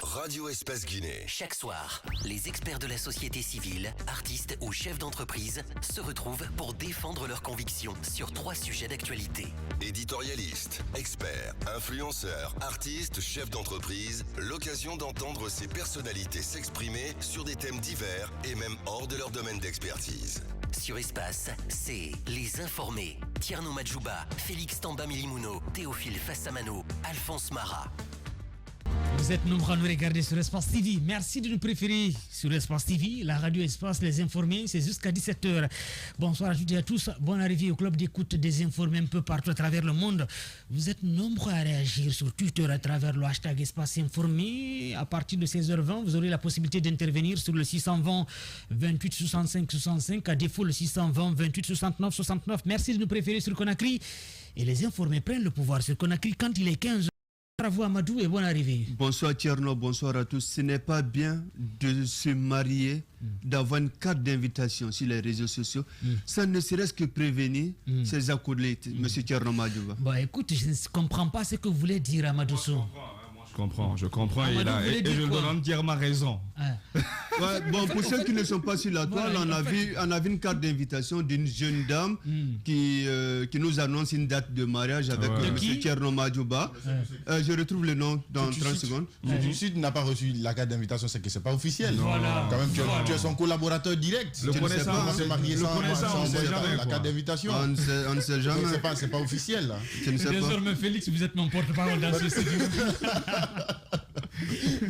Radio Espace Guinée. Chaque soir, les experts de la société civile, artistes ou chefs d'entreprise se retrouvent pour défendre leurs convictions sur 3 sujets d'actualité. Éditorialistes, experts, influenceurs, artistes, chefs d'entreprise, l'occasion d'entendre ces personnalités s'exprimer sur des thèmes divers et même hors de leur domaine d'expertise. Sur Espace, c'est Les Informés. Tierno Madjouba, Félix Tamba Milimono, Théophile Fassamano, Alphonse Mara. Vous êtes nombreux à nous regarder sur Espace TV. Merci de nous préférer sur Espace TV. La radio Espace, Les Informés, c'est jusqu'à 17h. Bonsoir à toutes et à tous. Bonne arrivée au club d'écoute des informés un peu partout à travers le monde. Vous êtes nombreux à réagir sur Twitter à travers le hashtag Espace Informé. À partir de 16h20, vous aurez la possibilité d'intervenir sur le 620 28 65 65. À défaut, le 620 28 69 69. Merci de nous préférer sur Conakry. Et les informés prennent le pouvoir sur Conakry quand il est 15h. Bravo Amadou et bonne arrivée. Bonsoir Tierno, bonsoir à tous. Ce n'est pas bien de se marier, d'avoir une carte d'invitation sur les réseaux sociaux. Ça ne serait-ce que prévenir ces acolytes, monsieur Tierno Madjouba. Bon, écoute, je ne comprends pas ce que vous voulez dire, Amadou Sow. Je comprends et je lui donne entièrement raison. Ouais, bon, pour ceux qui ne sont pas sur la toile, on a vu une carte d'invitation d'une jeune dame qui nous annonce une date de mariage avec M. Tierno Madjouba. Je retrouve le nom dans 30 secondes. Si tu n'as pas reçu la carte d'invitation, c'est que ce n'est pas officiel. Voilà. Quand même, tu es son collaborateur direct. Le connaissant, on se marier sans la carte jamais. d'invitation. On ne sait jamais. C'est pas officiel. Là. Je ne sais pas. Désormais, Félix, vous êtes mon porte-parole dans ce studio.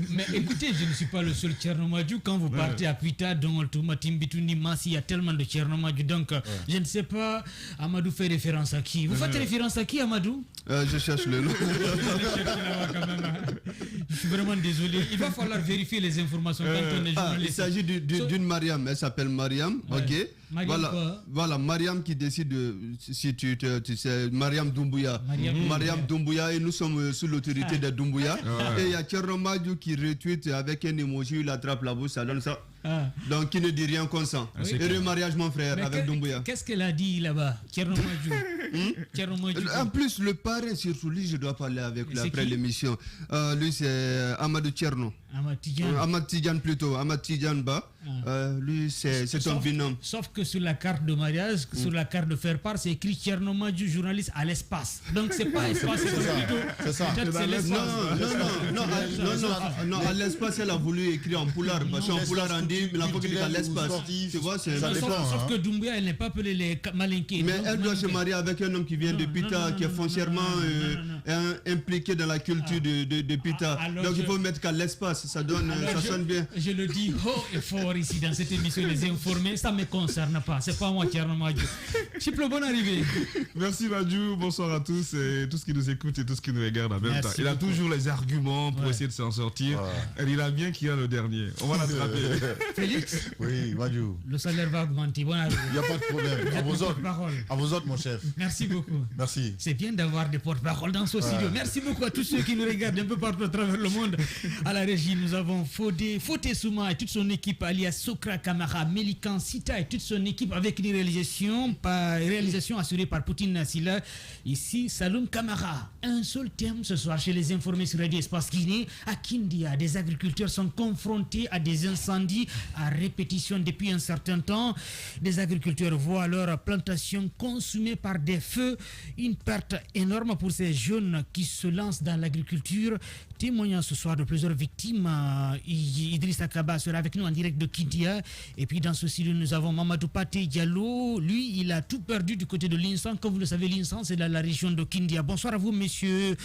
Mais écoutez, je ne suis pas le seul Tierno Madjou. Quand vous partez à Puita, dans Timbitouni, Massi, il y a tellement de Tierno Madjou. Donc, je ne sais pas, Amadou fait référence à qui. Vous faites référence à qui, Amadou? Je cherche le nom. Je suis vraiment désolé. Il va falloir vérifier les informations quand on est journaliste. Il s'agit d'une Mariam. Elle s'appelle Mariam. Ok. Voilà, Mariam qui décide de. Si tu sais, Mariam Doumbouya. Mariam Doumbouya, et nous sommes sous l'autorité de Doumbouya. Et il y a Tierno Madjou qui retweet avec un emoji, il attrape la bouche, ça donne ça. Donc qui ne dit rien consent. Heureux mariage, mon frère, mais avec Doumbouya. Qu'est-ce qu'elle a dit là-bas, Tierno Madjou? En plus, le parrain, surtout lui, je dois parler avec lui après l'émission. Lui, c'est Amadou Tierno. Amad Tidjane plutôt, Amad Tidjane Ba. Lui, c'est un binôme. Sauf que sur la carte de mariage, sur la carte de faire part, c'est écrit Tierno Madjou, journaliste à l'espace. Donc c'est pas espace, c'est ça. C'est l'espace. Non, à l'espace, elle a voulu écrire en poulard. Parce qu'en poulard, on dit, mais la fois qu'elle est à l'espace. Tu vois, c'est ça. Sauf que Doumbouya, elle n'est pas appelée les malinqués. Mais elle doit se marier avec un homme qui vient de Pita, qui est foncièrement impliqué dans la culture de Pita. Donc il faut mettre qu'à l'espace, ça sonne bien. Je le dis haut et fort ici dans cette émission Les Informés, ça ne me concerne pas. C'est pas moi Tierno Madjou. Chiple, bonne arrivée. Merci Madjou, bonsoir à tous et tous qui nous écoutent et tous qui nous regardent en même temps. Il a toujours les arguments pour essayer de s'en sortir. Et il a bien qu'il y a le dernier. On va l'attraper. Félix? Oui, Madjou. Le salaire va augmenter. Bonne arrivée. Il n'y a pas de problème. À vos autres, mon chef. Merci beaucoup. Merci. C'est bien d'avoir des porte-paroles dans ce studio. Merci beaucoup à tous ceux qui nous regardent un peu partout à travers le monde. À la régie, nous avons Fodé Souma et toute son équipe, alias Sokra Kamara, Mélikan Sita et toute son équipe avec une réalisation assurée par Poutine Nassila. Ici, Saloum Kamara. Un seul thème ce soir chez les informés sur Radio Espace Guinée. À Kindia, des agriculteurs sont confrontés à des incendies à répétition depuis un certain temps. Des agriculteurs voient leur plantation consumée par des feux. Une perte énorme pour ces jeunes qui se lancent dans l'agriculture. Témoignant ce soir de plusieurs victimes. Idriss Akaba sera avec nous en direct de Kindia. Et puis dans ce studio, nous avons Mamadou Paté Diallo. Lui, il a tout perdu du côté de l'Insan. Comme vous le savez, l'Insan, c'est dans la région de Kindia. Bonsoir à vous, monsieur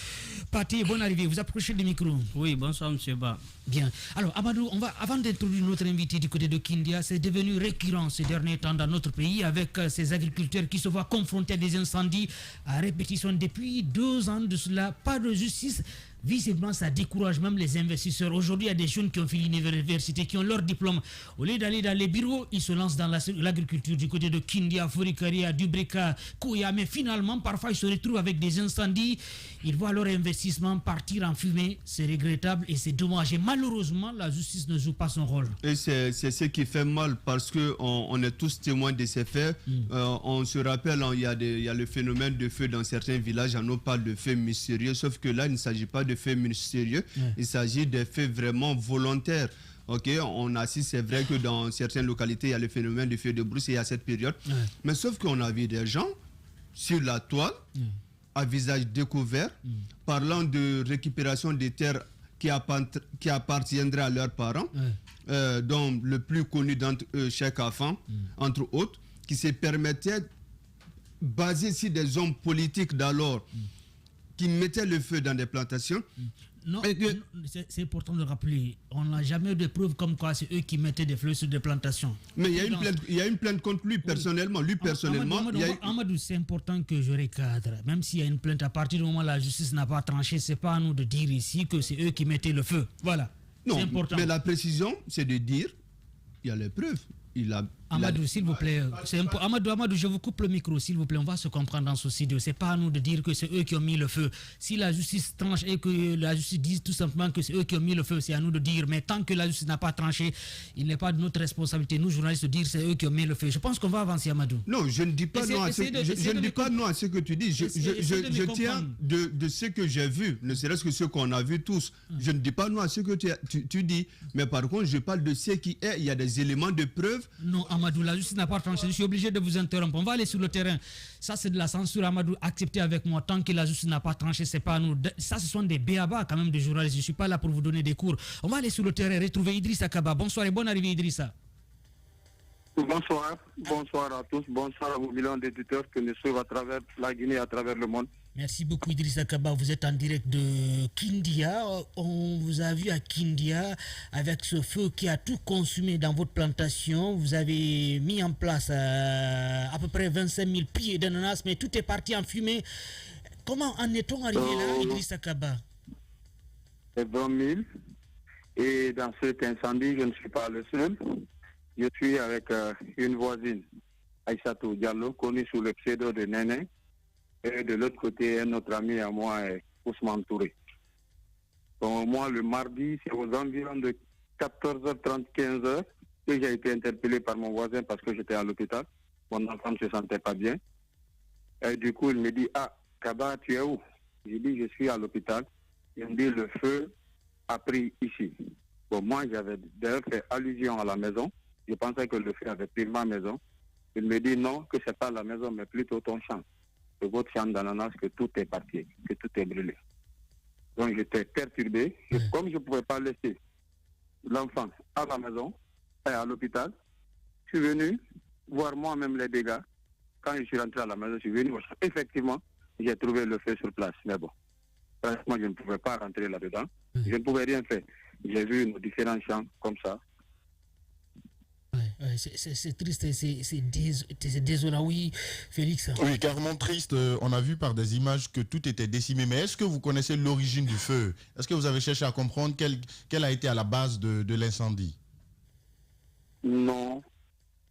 Paté. Bonne arrivée. Vous approchez du micro. Oui, bonsoir, monsieur Ba. Bien. Alors, Amadou, avant d'introduire notre invité du côté de Kindia, c'est devenu récurrent ces derniers temps dans notre pays avec ces agriculteurs qui se voient confrontés à des incendies à répétition depuis 2 ans de cela. Pas de justice. Visiblement, ça décourage même les investisseurs. Aujourd'hui, il y a des jeunes qui ont fini l'université, qui ont leur diplôme. Au lieu d'aller dans les bureaux, ils se lancent dans l'agriculture du côté de Kindia, Forikaria, Dubreka, Kouya. Mais finalement, parfois, ils se retrouvent avec des incendies. Ils voient leur investissement partir en fumée. C'est regrettable et c'est dommage. Et malheureusement, la justice ne joue pas son rôle. Et c'est ce qui fait mal parce qu'on est tous témoins de ces faits. On se rappelle, il y a le phénomène de feu dans certains villages. On nous parle de feux mystérieux, sauf que là, il ne s'agit pas de de faits mystérieux. Il s'agit de faits vraiment volontaires. Ok, on assiste, c'est vrai que dans certaines localités, il y a le phénomène du feu de brousse et à cette période. Mais sauf qu'on a vu des gens sur la toile, à visage découvert, parlant de récupération des terres qui appartiendraient à leurs parents, dont le plus connu d'entre eux, Cheikh Afan, entre autres, qui se permettait, basé sur des hommes politiques d'alors, qui mettaient le feu dans des plantations. Non, c'est important de rappeler, on n'a jamais eu de preuves comme quoi c'est eux qui mettaient des feux sur des plantations. Mais il y a une plainte contre lui personnellement. Amadou, c'est important que je recadre. Même s'il y a une plainte, à partir du moment où la justice n'a pas tranché, c'est pas à nous de dire ici que c'est eux qui mettaient le feu. Voilà. Non, c'est important. Mais la précision, c'est de dire, il y a les preuves. Amadou, s'il vous plaît, Amadou, je vous coupe le micro, s'il vous plaît, on va se comprendre dans ce studio. C'est pas à nous de dire que c'est eux qui ont mis le feu. Si la justice tranche et que la justice dise tout simplement que c'est eux qui ont mis le feu, c'est à nous de dire. Mais tant que la justice n'a pas tranché, il n'est pas de notre responsabilité, nous journalistes, de dire c'est eux qui ont mis le feu. Je pense qu'on va avancer, Amadou. Non, je ne dis pas non à ce que tu dis. Je tiens de ce que j'ai vu, ne serait-ce que ce qu'on a vu tous. Je ne dis pas non à ce que tu dis. Mais par contre, je parle de ce qui est. Il y a des éléments de preuve. Non, Amadou, la justice n'a pas tranché. Je suis obligé de vous interrompre. On va aller sur le terrain. Ça, c'est de la censure, Amadou. Acceptez avec moi. Tant que la justice n'a pas tranché, c'est pas à nous. Ça, ce sont des béabas quand même de journalistes. Je ne suis pas là pour vous donner des cours. On va aller sur le terrain, retrouver Idrissa Kaba. Bonsoir et bonne arrivée, Idrissa. Bonsoir. Bonsoir à tous. Bonsoir à vos millions d'éditeurs qui nous suivent à travers la Guinée et à travers le monde. Merci beaucoup Idrissa Kaba, vous êtes en direct de Kindia. On vous a vu à Kindia avec ce feu qui a tout consumé dans votre plantation. Vous avez mis en place à peu près 25 000 pieds d'ananas, mais tout est parti en fumée. Comment en est-on arrivé là, Idrissa Kaba? C'est 20 000. Et dans cet incendie, je ne suis pas le seul. Je suis avec une voisine, Aïssatou Diallo, connue sous le pseudo de Néné. Et de l'autre côté, un autre ami à moi, Ousmane Touré. Donc, moi, le mardi, c'est aux environs de 14h30, 15h, que j'ai été interpellé par mon voisin parce que j'étais à l'hôpital. Mon enfant ne se sentait pas bien. Et du coup, il me dit, ah, Kaba, tu es où? J'ai dit, je suis à l'hôpital. Il me dit, le feu a pris ici. Bon, moi, j'avais d'ailleurs fait allusion à la maison. Je pensais que le feu avait pris ma maison. Il me dit, non, que ce n'est pas la maison, mais plutôt ton champ. Que votre champ d'ananas, que tout est parti, que tout est brûlé. Donc j'étais perturbé. Et comme je ne pouvais pas laisser l'enfant à la maison et à l'hôpital, je suis venu voir moi-même les dégâts. Quand je suis rentré à la maison, je suis venu. Effectivement, j'ai trouvé le feu sur place. Mais bon, franchement, je ne pouvais pas rentrer là-dedans. Je ne pouvais rien faire. J'ai vu nos différents champs comme ça. C'est triste, c'est désolant, oui, Félix. Oui, carrément triste. On a vu par des images que tout était décimé. Mais est-ce que vous connaissez l'origine du feu? Est-ce que vous avez cherché à comprendre quelle a été à la base de l'incendie? Non.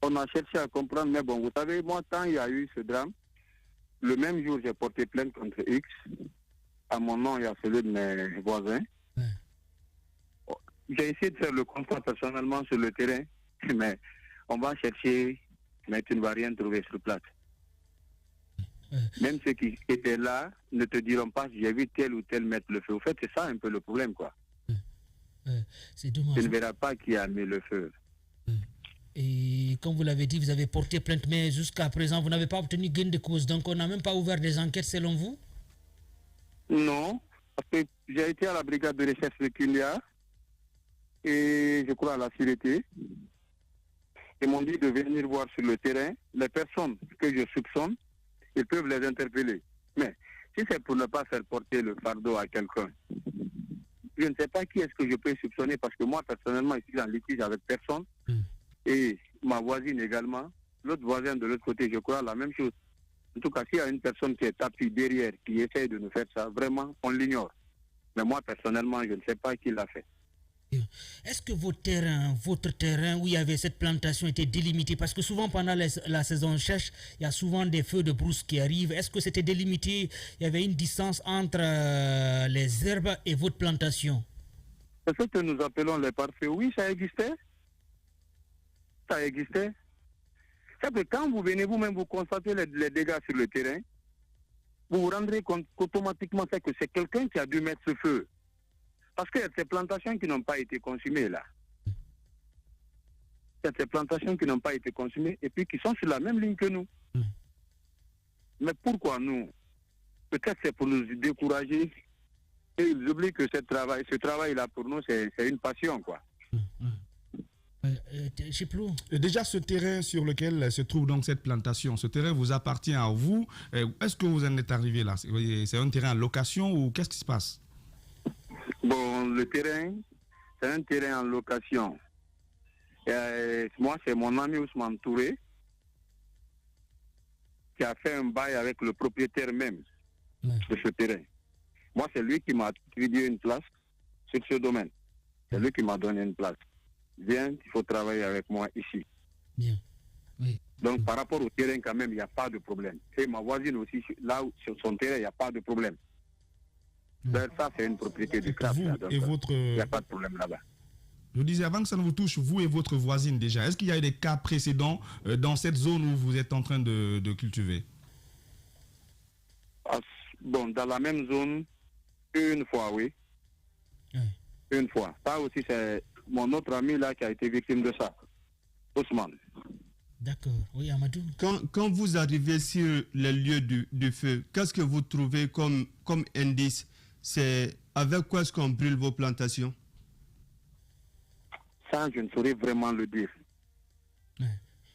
On a cherché à comprendre, mais bon, vous savez, moi, quand il y a eu ce drame, le même jour, j'ai porté plainte contre X. À mon nom, il y a celui de mes voisins. J'ai essayé de faire le constat personnellement sur le terrain. Mais on va chercher, mais tu ne vas rien trouver sur place. Même ceux qui étaient là ne te diront pas j'ai vu tel ou tel mettre le feu. Au fait, c'est ça un peu le problème, quoi. C'est dommage. Tu ne verras pas qui a mis le feu. Et comme vous l'avez dit, vous avez porté plainte, mais jusqu'à présent, vous n'avez pas obtenu gain de cause. Donc, on n'a même pas ouvert des enquêtes selon vous? Non, parce que j'ai été à la brigade de recherche de Kindia et je crois à la sûreté. Ils m'ont dit de venir voir sur le terrain les personnes que je soupçonne, ils peuvent les interpeller. Mais si c'est pour ne pas faire porter le fardeau à quelqu'un, je ne sais pas qui est-ce que je peux soupçonner parce que moi, personnellement, je suis en litige avec personne. Et ma voisine également, l'autre voisin de l'autre côté, je crois la même chose. En tout cas, s'il y a une personne qui est tapée derrière, qui essaie de nous faire ça, vraiment, on l'ignore. Mais moi, personnellement, je ne sais pas qui l'a fait. Est-ce que votre terrain où il y avait cette plantation était délimité? Parce que souvent pendant la saison sèche, il y a souvent des feux de brousse qui arrivent. Est-ce que c'était délimité? Il y avait une distance entre les herbes et votre plantation? C'est ce que nous appelons les pare-feux. Oui, ça existait. Ça existait. C'est que quand vous venez vous-même, vous constatez les dégâts sur le terrain, vous vous rendrez compte qu'automatiquement, c'est que c'est quelqu'un qui a dû mettre ce feu. Parce qu'il y a ces plantations qui n'ont pas été consumées là. Il y a ces plantations qui n'ont pas été consumées et puis qui sont sur la même ligne que nous. Mais pourquoi nous? Peut-être c'est pour nous décourager. Et ils oublient que ce travail-là pour nous, c'est une passion, quoi. Déjà, ce terrain sur lequel se trouve donc cette plantation, ce terrain vous appartient à vous. Est-ce que vous en êtes arrivé là? C'est un terrain en location ou qu'est-ce qui se passe? Bon, le terrain, c'est un terrain en location. Moi, c'est mon ami Ousmane Touré qui a fait un bail avec le propriétaire même de ce terrain. Moi, c'est lui qui m'a attribué une place sur ce domaine. C'est lui qui m'a donné une place. Viens, il faut travailler avec moi ici. Bien. Oui. Donc, par rapport au terrain, quand même, il n'y a pas de problème. Et ma voisine aussi, là où sur son terrain, il n'y a pas de problème. Ça, c'est une propriété du CRAP. Il n'y a pas de problème là-bas. Je disais, avant que ça ne vous touche, vous et votre voisine déjà, est-ce qu'il y a eu des cas précédents dans cette zone où vous êtes en train de cultiver? Bon, dans la même zone, une fois, oui. Une fois. Ça aussi, c'est mon autre ami là qui a été victime de ça. Ousmane. D'accord. Oui, Amadou. Quand vous arrivez sur les lieux du feu, qu'est-ce que vous trouvez comme indice? C'est avec quoi est-ce qu'on brûle vos plantations? Ça, je ne saurais vraiment le dire.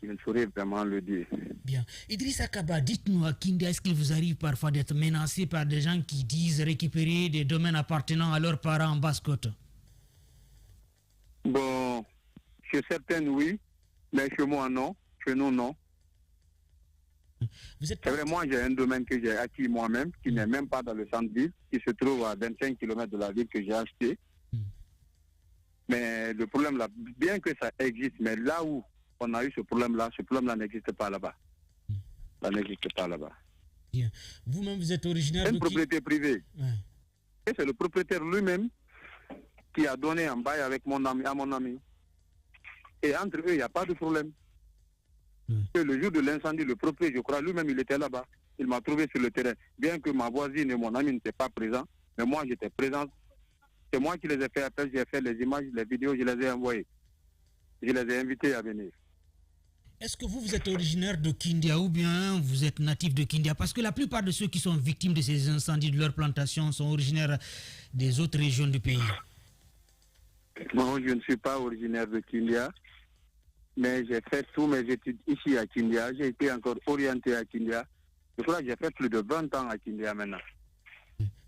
Je ne saurais vraiment le dire. Bien. Idriss Akaba, dites-nous à Kindia, est-ce qu'il vous arrive parfois d'être menacé par des gens qui disent récupérer des domaines appartenant à leurs parents en Basse-Côte? Bon, chez certaines, oui, mais chez moi, non. Chez nous, non. C'est vrai, moi, j'ai un domaine que j'ai acquis moi-même, qui n'est même pas dans le centre-ville, qui se trouve à 25 km de la ville que j'ai acheté. Mais le problème là, bien que ça existe, mais là où on a eu ce problème-là n'existe pas là-bas. Ça n'existe pas là-bas. Bien. Vous-même, vous êtes originaire de une propriété privée. Et c'est le propriétaire lui-même qui a donné un bail avec mon ami. Et entre eux, il n'y a pas de problème. Et le jour de l'incendie, le propriétaire, je crois, lui-même, il était là-bas. Il m'a trouvé sur le terrain. Bien que ma voisine et mon ami n'étaient pas présents, mais moi, j'étais présent. C'est moi qui les ai fait appel, j'ai fait les images, les vidéos, je les ai envoyées. Je les ai invités à venir. Est-ce que vous êtes originaire de Kindia ou bien vous êtes natif de Kindia? Parce que la plupart de ceux qui sont victimes de ces incendies de leur plantation sont originaires des autres régions du pays. Non, je ne suis pas originaire de Kindia, mais j'ai fait tous mes études ici à Kindia. J'ai été encore orienté à Kindia. Je crois que j'ai fait plus de 20 ans à Kindia maintenant.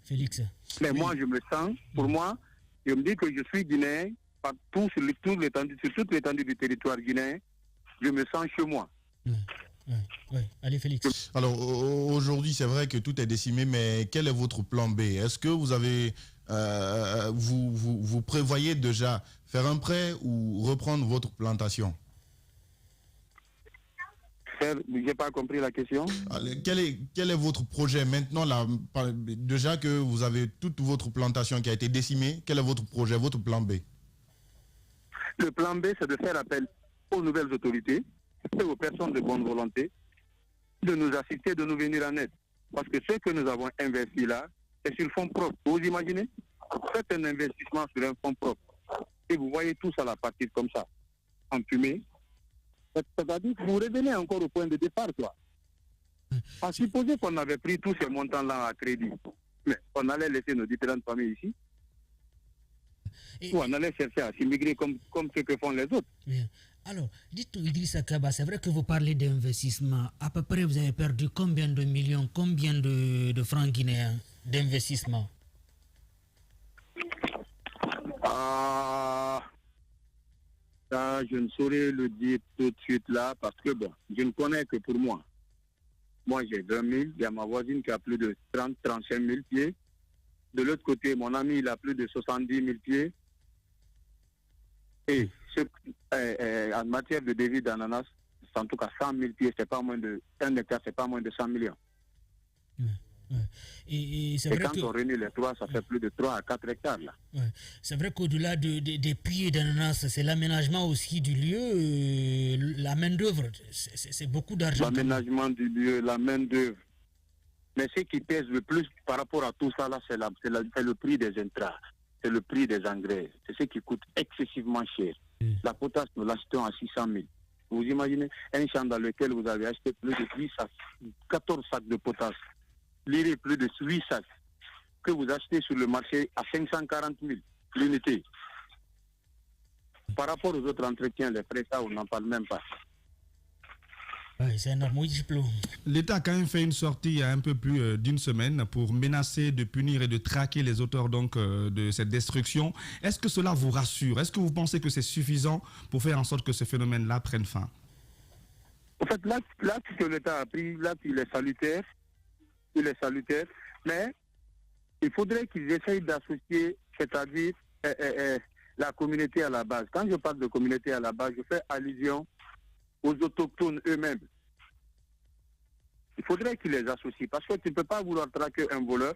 Félix. Mais moi, je me sens, pour moi, je me dis que je suis guinéen, partout sur toute l'étendue du territoire guinéen, je me sens chez moi. Oui. Allez, Félix. Alors, aujourd'hui, c'est vrai que tout est décimé, mais quel est votre plan B? Est-ce que vous avez, vous prévoyez déjà faire un prêt ou reprendre votre plantation? Je n'ai pas compris la question. Quel est votre projet maintenant là, déjà que vous avez toute votre plantation qui a été décimée, quel est votre projet, votre plan B? Le plan B, c'est de faire appel aux nouvelles autorités et aux personnes de bonne volonté de nous assister, de nous venir en aide. Parce que ce que nous avons investi là, c'est sur fonds propres. Vous imaginez? Faites un investissement sur un fonds propre et vous voyez tout ça là partir comme ça, en fumée. C'est-à-dire que vous revenez encore au point de départ, quoi. À supposer qu'on avait pris tous ces montants-là à crédit, mais on allait laisser nos différentes familles ici, ou on allait chercher à s'immigrer comme ce que font les autres. Bien. Alors, dites-nous, Idriss Akaba, c'est vrai que vous parlez d'investissement. À peu près, vous avez perdu combien de millions, combien de francs guinéens d'investissement? Ça, je ne saurais le dire tout de suite là, parce que bon, je ne connais que pour moi. Moi, j'ai 20 000, il y a ma voisine qui a plus de 35 000 pieds. De l'autre côté, mon ami, il a plus de 70 000 pieds. Et en matière de devis d'ananas, c'est en tout cas 100 000 pieds, c'est pas moins de 1 hectare, c'est pas moins de 100 millions. Et c'est et vrai quand on réunit les trois, ça fait plus de 3 à 4 hectares là. C'est vrai qu'au-delà des pieds d'ananas, c'est l'aménagement aussi du lieu, la main-d'œuvre. C'est beaucoup d'argent. L'aménagement du lieu, la main-d'œuvre. Mais ce qui pèse le plus par rapport à tout ça là, c'est le prix des intrants. c'est le prix des engrais. C'est ce qui coûte excessivement cher. La potasse, nous l'achetons à 600 000. Vous imaginez un champ dans lequel vous avez acheté plus de 10 sacs, 14 sacs de potasse, l'iré plus de 8 sacs, que vous achetez sur le marché à 540 000 l'unité. Par rapport aux autres entretiens, les frais, ça, on n'en parle même pas. C'est un L'État a quand même fait une sortie il y a un peu plus d'une semaine pour menacer de punir et de traquer les auteurs donc, de cette destruction. Est-ce que cela vous rassure? Est-ce que vous pensez que c'est suffisant pour faire en sorte que ce phénomène-là prenne fin? En fait, l'acte que l'État a pris, l'acte, il est salutaire. Il est salutaire. Mais il faudrait qu'ils essayent d'associer, c'est-à-dire la communauté à la base. Quand je parle de communauté à la base, je fais allusion aux autochtones eux-mêmes. Il faudrait qu'ils les associent, parce que tu ne peux pas vouloir traquer un voleur,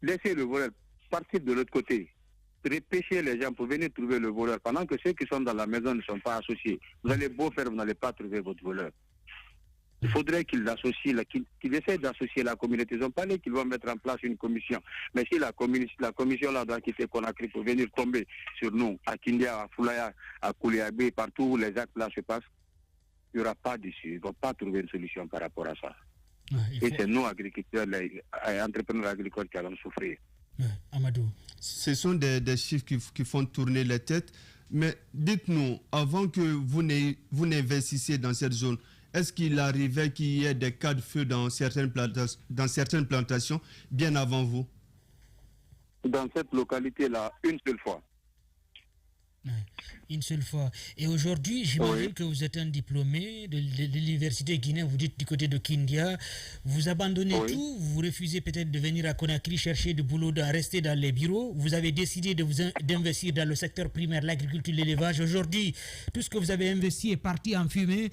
laisser le voleur partir de l'autre côté, repêcher les gens pour venir trouver le voleur, pendant que ceux qui sont dans la maison ne sont pas associés. Vous allez beau faire, vous n'allez pas trouver votre voleur. Il faudrait qu'ils associent, qu'ils essaient d'associer la communauté. Ils ont parlé qu'ils vont mettre en place une commission. Mais si la commission là doit quitter Conakry pour venir tomber sur nous, à Kindia, à Foulaya, à Kouliabé, partout où les actes là se passent, il n'y aura pas d'issue. Ils ne vont pas trouver une solution par rapport à ça. Et c'est nous, agriculteurs, les entrepreneurs agricoles, qui allons souffrir. Amadou. Ce sont des chiffres qui font tourner les têtes. Mais dites-nous, avant que vous n'investissiez dans cette zone, est-ce qu'il arrivait qu'il y ait des cas de feu dans certaines plantations bien avant vous? Dans cette localité-là, une seule fois. Une seule fois. Et aujourd'hui, j'imagine que vous êtes un diplômé de l'université guinéenne, vous dites du côté de Kindia, vous abandonnez tout, vous refusez peut-être de venir à Conakry chercher du boulot, de rester dans les bureaux, vous avez décidé d'investir dans le secteur primaire, l'agriculture, l'élevage. Aujourd'hui, tout ce que vous avez investi est parti en fumée.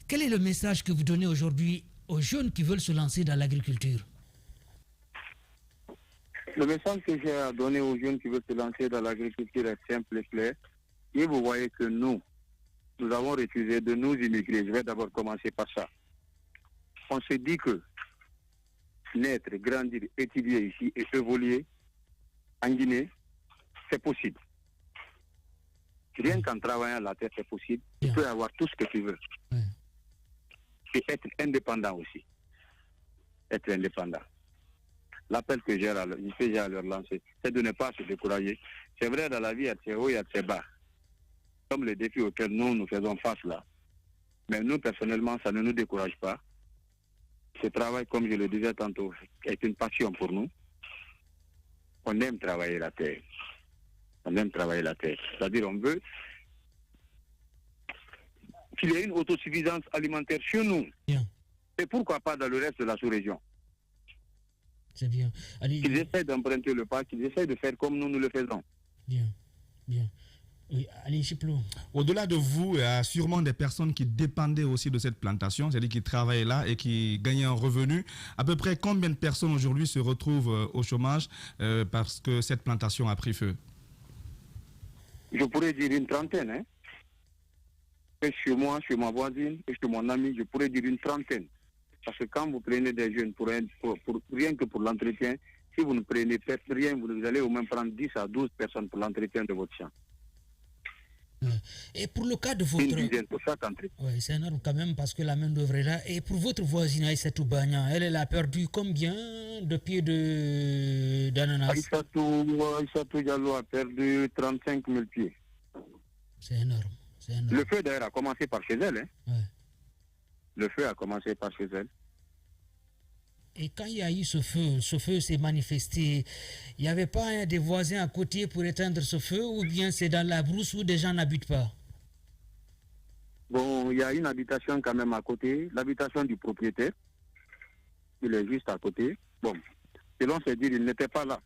Quel est le message que vous donnez aujourd'hui aux jeunes qui veulent se lancer dans l'agriculture? Le message que j'ai à donner aux jeunes qui veulent se lancer dans l'agriculture est simple et clair. Et vous voyez que nous avons refusé de nous immigrer. Je vais d'abord commencer par ça. On se dit que naître, grandir, étudier ici et évoluer en Guinée, c'est possible. Rien qu'en travaillant la terre, c'est possible. Tu peux avoir tout ce que tu veux. Et être indépendant aussi. Être indépendant. L'appel que j'ai à leur lancer, c'est de ne pas se décourager. C'est vrai, dans la vie, il y a ses hauts, il y a ses bas. Comme les défis auxquels nous faisons face là. Mais nous, personnellement, ça ne nous décourage pas. Ce travail, comme je le disais tantôt, est une passion pour nous. On aime travailler la terre. On aime travailler la terre. C'est-à-dire, on veut qu'il y ait une autosuffisance alimentaire chez nous. Bien. Et pourquoi pas dans le reste de la sous-région. C'est bien. Qu'ils essaient d'emprunter le pas, qu'ils essaient de faire comme nous le faisons. Bien, bien. Oui, allez, Chiplou. Au-delà de vous, il y a sûrement des personnes qui dépendaient aussi de cette plantation, c'est-à-dire qui travaillaient là et qui gagnaient un revenu. À peu près combien de personnes aujourd'hui se retrouvent au chômage parce que cette plantation a pris feu? Je pourrais dire une trentaine. Hein? Et chez moi, chez ma voisine et chez mon ami, je pourrais dire une trentaine. Parce que quand vous prenez des jeunes pour rien que pour l'entretien, si vous ne prenez rien, vous allez au moins prendre 10 à 12 personnes pour l'entretien de votre champ. Et pour le cas de votre... Une dizaine pour chaque entretien. Oui, c'est énorme quand même parce que la main d'œuvre est là. Et pour votre voisine Aïssatou Bagna, elle a perdu combien de pieds d'ananas? Aïssatou Diallo a perdu 35 000 pieds. C'est énorme. Le feu d'ailleurs a commencé par chez elle. Hein? Ouais. Le feu a commencé par chez elle. Et quand il y a eu ce feu s'est manifesté, il n'y avait pas des voisins à côté pour éteindre ce feu, ou bien c'est dans la brousse où des gens n'habitent pas? Bon, il y a une habitation quand même à côté, l'habitation du propriétaire. Il est juste à côté. Bon, selon ses dires, il n'était pas là.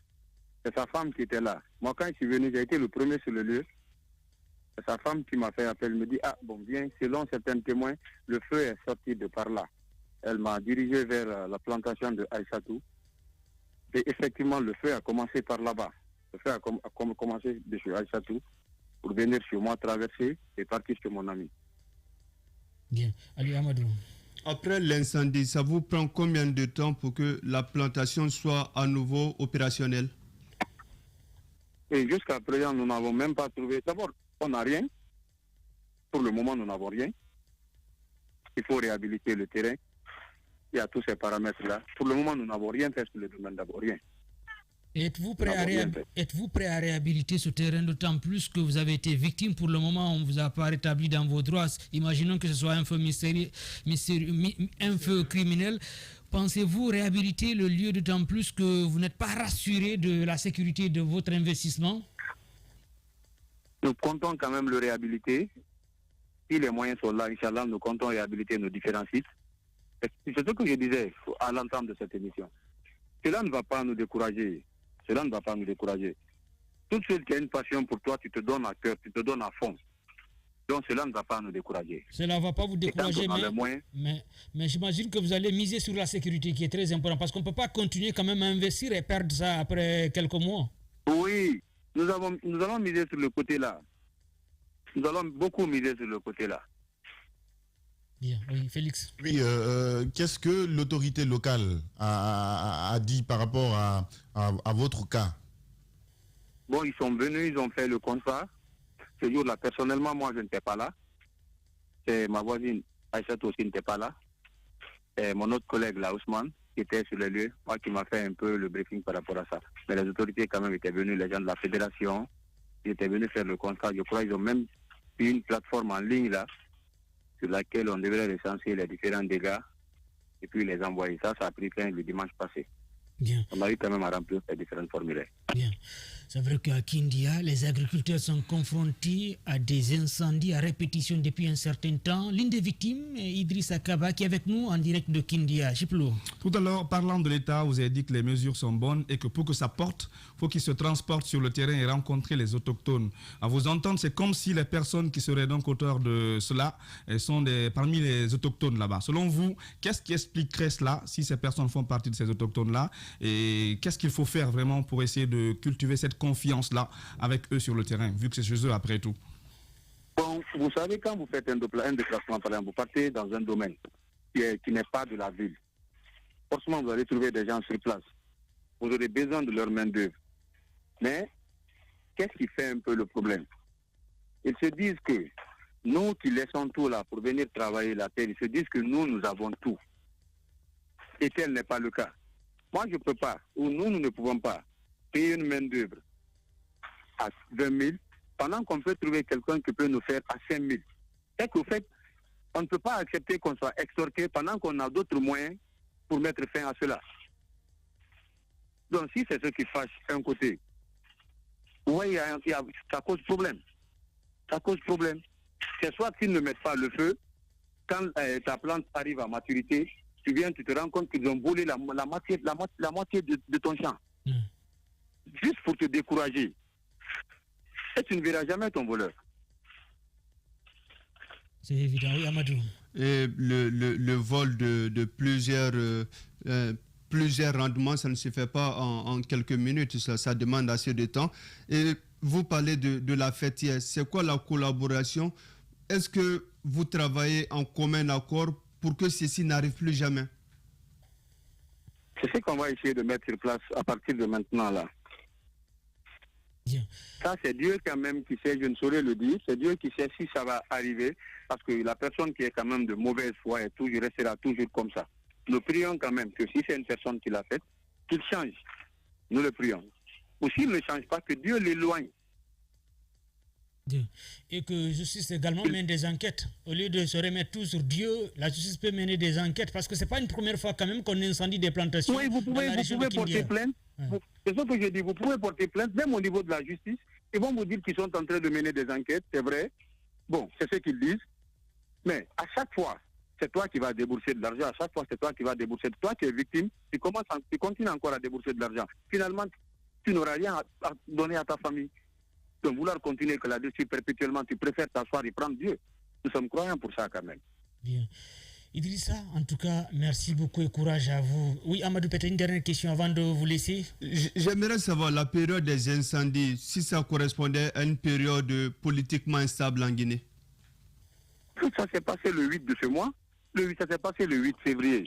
C'est sa femme qui était là. Moi, quand je suis venu, j'ai été le premier sur le lieu. C'est sa femme qui m'a fait appel, elle me dit, ah bon, bien, selon certains témoins, le feu est sorti de par là. Elle m'a dirigé vers la plantation de Aïssatou. Et effectivement, le feu a commencé par là-bas. Le feu a commencé de chez Aïssatou pour venir chez moi, traverser et partir chez mon ami. Bien. Ali Amadou. Après l'incendie, ça vous prend combien de temps pour que la plantation soit à nouveau opérationnelle? Et jusqu'à présent, nous n'avons même pas trouvé. D'abord, on n'a rien. Pour le moment, nous n'avons rien. Il faut réhabiliter le terrain. Il y a tous ces paramètres-là. Pour le moment, nous n'avons rien fait sur le domaine d'abord, rien. Êtes-vous prêt à réhabiliter ce terrain, d'autant plus que vous avez été victime pour le moment, on ne vous a pas rétabli dans vos droits. Imaginons que ce soit un feu un feu criminel. Pensez-vous réhabiliter le lieu, d'autant plus que vous n'êtes pas rassuré de la sécurité de votre investissement? Nous comptons quand même le réhabiliter. Si les moyens sont là, Inch'Allah, nous comptons réhabiliter nos différents sites. C'est ce que je disais à l'entame de cette émission. Cela ne va pas nous décourager. Cela ne va pas nous décourager. Tout seul qui a une passion pour toi, tu te donnes à cœur, tu te donnes à fond. Donc cela ne va pas nous décourager. Cela ne va pas vous décourager, mais j'imagine que vous allez miser sur la sécurité qui est très importante, parce qu'on ne peut pas continuer quand même à investir et perdre ça après quelques mois. Oui, nous allons miser sur le côté-là. Nous allons beaucoup miser sur le côté-là. Bien, oui, Félix. Oui, qu'est-ce que l'autorité locale a dit par rapport à votre cas? Bon, ils sont venus, ils ont fait le constat. Ce jour-là, personnellement, moi, je n'étais pas là. Et ma voisine, Aïssatou aussi, n'était pas là. Et mon autre collègue, là, Ousmane, qui était sur les lieux, moi, qui m'a fait un peu le briefing par rapport à ça. Mais les autorités, quand même, étaient venues, les gens de la fédération, ils étaient venus faire le constat. Je crois qu'ils ont même eu une plateforme en ligne, là, sur laquelle on devrait recenser les différents dégâts et puis les envoyer. Ça a pris fin le dimanche passé. Bien. On a eu quand même à remplir ces différents formulaires. Bien. C'est vrai qu'à Kindia, les agriculteurs sont confrontés à des incendies à répétition depuis un certain temps. L'une des victimes est Idrissa Kaba qui est avec nous en direct de Kindia. Chiplo. Tout à l'heure, parlant de l'État, vous avez dit que les mesures sont bonnes et que pour que ça porte, il faut qu'ils se transportent sur le terrain et rencontrer les autochtones. À vous entendre, c'est comme si les personnes qui seraient donc auteurs de cela sont parmi les autochtones là-bas. Selon vous, qu'est-ce qui expliquerait cela si ces personnes font partie de ces autochtones-là? Et qu'est-ce qu'il faut faire vraiment pour essayer de cultiver cette confiance-là avec eux sur le terrain, vu que c'est chez eux après tout? Bon, vous savez, quand vous faites un déplacement, par exemple, vous partez dans un domaine qui n'est pas de la ville. Forcément, vous allez trouver des gens sur place. Vous aurez besoin de leur main-d'œuvre. Mais, qu'est-ce qui fait un peu le problème? Ils se disent que nous qui laissons tout là pour venir travailler la terre, ils se disent que nous avons tout. Et tel n'est pas le cas. Moi, je ne peux pas, ou nous ne pouvons pas payer une main-d'œuvre à 20 000 pendant qu'on peut trouver quelqu'un qui peut nous faire à 5 000. C'est qu'au fait, on ne peut pas accepter qu'on soit extorqué pendant qu'on a d'autres moyens pour mettre fin à cela. Donc si c'est ce qui fâche un côté, oui, ça cause problème. Ça cause problème. C'est soit qu'ils ne mettent pas le feu, quand ta plante arrive à maturité, tu te rends compte qu'ils ont volé la moitié de ton champ. Juste pour te décourager. Et tu ne verras jamais ton voleur. C'est évident, oui, Amadou. Et le vol de plusieurs rendements, ça ne se fait pas en quelques minutes, ça demande assez de temps. Et vous parlez de la fête hier, c'est quoi la collaboration? Est-ce que vous travaillez en commun accord pour que ceci n'arrive plus jamais? C'est ce qu'on va essayer de mettre sur place à partir de maintenant là. Bien. Ça, c'est Dieu quand même qui sait, je ne saurais le dire, c'est Dieu qui sait si ça va arriver, parce que la personne qui est quand même de mauvaise foi restera toujours comme ça. Nous prions quand même que si c'est une personne qui l'a fait, qu'il change. Nous le prions. Ou s'il ne change pas, que Dieu l'éloigne. Et que la justice également mène des enquêtes. Au lieu de se remettre tout sur Dieu, la justice peut mener des enquêtes, parce que ce n'est pas une première fois quand même qu'on incendie des plantations. Oui, vous pouvez porter plainte. Ouais. C'est ce que je dis, vous pouvez porter plainte, même au niveau de la justice. Ils vont vous dire qu'ils sont en train de mener des enquêtes, c'est vrai. Bon, c'est ce qu'ils disent. Mais à chaque fois, c'est toi qui vas débourser de l'argent. À chaque fois, c'est toi qui vas débourser. Toi qui es victime, tu continues encore à débourser de l'argent. Finalement, tu n'auras rien à donner à ta famille. De vouloir continuer que là-dessus perpétuellement, tu préfères t'asseoir et prendre Dieu. Nous sommes croyants pour ça quand même. Bien. Idrissa, en tout cas, merci beaucoup et courage à vous. Oui, Amadou, peut-être une dernière question avant de vous laisser. J'aimerais savoir la période des incendies, si ça correspondait à une période politiquement instable en Guinée. Ça s'est passé le 8 de ce mois. Ça s'est passé le 8 février.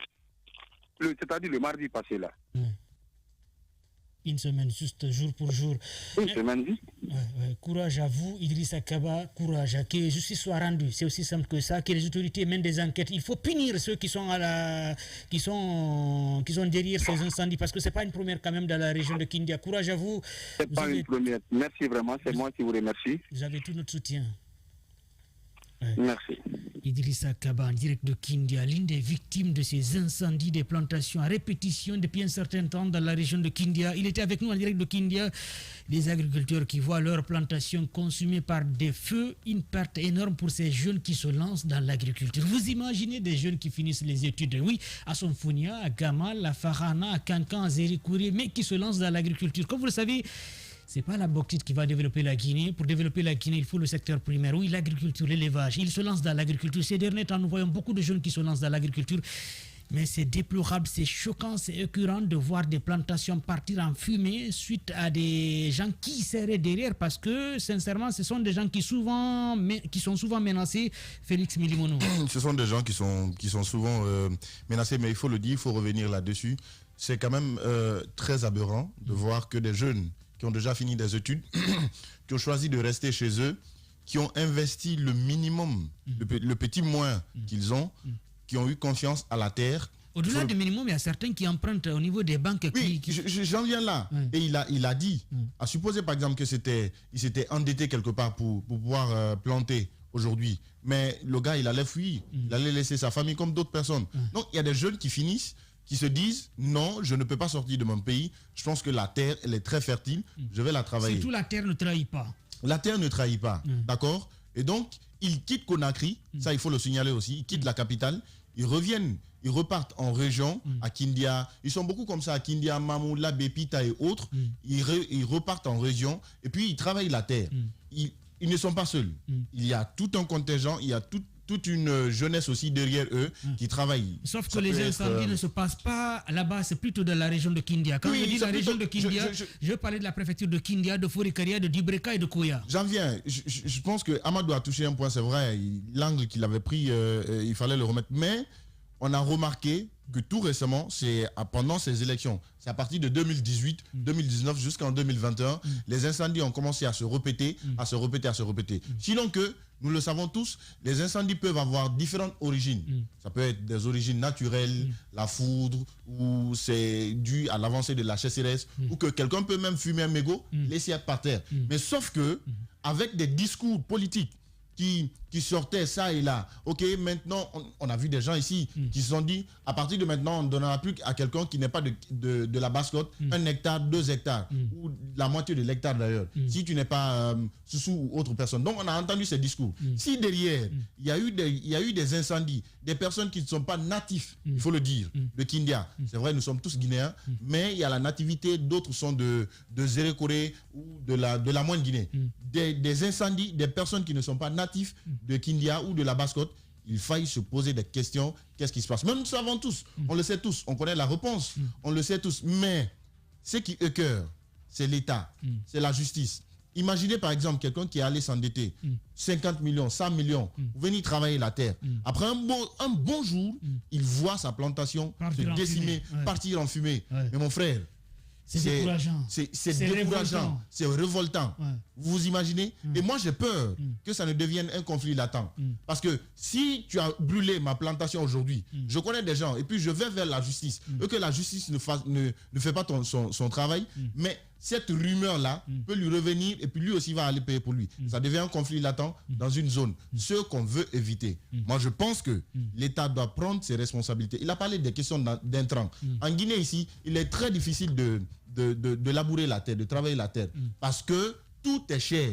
C'est-à-dire le mardi passé là. Une semaine, juste jour pour jour. Une semaine, oui. Courage à vous, Idrissa Kaba, courage. Que justice soit rendue. C'est aussi simple que ça. Que les autorités mènent des enquêtes. Il faut punir ceux qui sont derrière ces incendies, parce que c'est pas une première quand même dans la région de Kindia. Courage à vous. C'est pas une première. Merci vraiment. C'est moi qui vous remercie. Vous avez tout notre soutien. Merci. Idrissa Kaba, en direct de Kindia, l'une des victimes de ces incendies des plantations à répétition depuis un certain temps dans la région de Kindia. Il était avec nous en direct de Kindia. Les agriculteurs qui voient leurs plantations consumées par des feux, une perte énorme pour ces jeunes qui se lancent dans l'agriculture. Vous imaginez des jeunes qui finissent les études, oui, à Sonfonia, à Gamal, à Farana, à Kankan, à Zérikouri, mais qui se lancent dans l'agriculture. Comme vous le savez, c'est pas la bauxite qui va développer la Guinée. Pour développer la Guinée, il faut le secteur primaire. Oui, l'agriculture, l'élevage. Ils se lancent dans l'agriculture. Ces derniers temps, nous voyons beaucoup de jeunes qui se lancent dans l'agriculture. Mais c'est déplorable, c'est choquant, c'est écœurant de voir des plantations partir en fumée suite à des gens qui seraient derrière, parce que, sincèrement, ce sont des gens qui sont souvent menacés. Félix Milimono. Ce sont des gens qui sont souvent menacés, mais il faut le dire, il faut revenir là-dessus. C'est quand même très aberrant de voir que des jeunes qui ont déjà fini des études, qui ont choisi de rester chez eux, qui ont investi le minimum, le petit moins qu'ils ont, qui ont eu confiance à la terre. Au-delà du minimum, il y a certains qui empruntent au niveau des banques. Oui, j'en viens là. Et il a dit, à supposer par exemple il s'était endetté quelque part pour pouvoir planter aujourd'hui. Mais le gars, il allait fuir. Il allait laisser sa famille comme d'autres personnes. Donc, il y a des jeunes qui finissent, qui se disent non, je ne peux pas sortir de mon pays. Je pense que la terre, elle est très fertile. Je vais la travailler. Surtout la terre ne trahit pas. La terre ne trahit pas, d'accord? Et donc, ils quittent Conakry, ça il faut le signaler aussi, ils quittent la capitale, ils reviennent, ils repartent en région, à Kindia. Ils sont beaucoup comme ça, à Kindia, Mamoula, Bepita et autres. Ils repartent en région et puis ils travaillent la terre. Ils ne sont pas seuls. Il y a tout un contingent, il y a toute une jeunesse aussi derrière eux qui travaille. Sauf que les incendies ne se passent pas là-bas, c'est plutôt dans la région de Kindia. Quand je dis la région de Kindia, je parlais de la préfecture de Kindia, de Forikaria, de Dibreka et de Koya. J'en viens. Je pense que Amadou a touché un point, c'est vrai. L'angle qu'il avait pris, il fallait le remettre. Mais on a remarqué que tout récemment, c'est pendant ces élections, c'est à partir de 2018, 2019 jusqu'en 2021, les incendies ont commencé à se répéter, à se répéter. Sinon que, nous le savons tous, les incendies peuvent avoir différentes origines. Ça peut être des origines naturelles, la foudre, ou c'est dû à l'avancée de la sécheresse, ou que quelqu'un peut même fumer un mégot, laisser par terre. Mais sauf que, avec des discours politiques qui sortaient ça et là. Ok, maintenant, on a vu des gens ici qui se sont dit, à partir de maintenant, on ne donnera plus à quelqu'un qui n'est pas de la basse-côte 1 hectare, 2 hectares, ou la moitié de l'hectare d'ailleurs, si tu n'es pas Soussou ou autre personne. Donc, on a entendu ces discours. Si derrière, il y a eu des incendies, des personnes qui ne sont pas natifs, il faut le dire, de Kindia, c'est vrai, nous sommes tous Guinéens, mais il y a la nativité, d'autres sont de Zérékoré ou de la moindre Guinée. Des incendies, des personnes qui ne sont pas natifs de Kindia ou de la Basse-Côte, il faille se poser des questions. Qu'est-ce qui se passe? Même nous savons tous, on le sait tous, on connaît la réponse, on le sait tous. Mais ce qui écoeure, c'est l'État, c'est la justice. Imaginez par exemple quelqu'un qui est allé s'endetter 50 millions, 100 millions, venir travailler la terre. Après un bon jour, il voit sa plantation se décimer, partir en fumée. Mais mon frère, c'est décourageant. C'est décourageant. C'est révoltant. Vous imaginez? Et moi, j'ai peur que ça ne devienne un conflit latent. Parce que si tu as brûlé ma plantation aujourd'hui, je connais des gens, et puis je vais vers la justice, et que la justice ne fait pas son travail, mais cette rumeur-là peut lui revenir, et puis lui aussi va aller payer pour lui. Ça devient un conflit latent dans une zone. Ce qu'on veut éviter. Moi, je pense que l'État doit prendre ses responsabilités. Il a parlé des questions d'intrants. En Guinée, ici, il est très difficile de labourer la terre, de travailler la terre. Parce que tout est cher.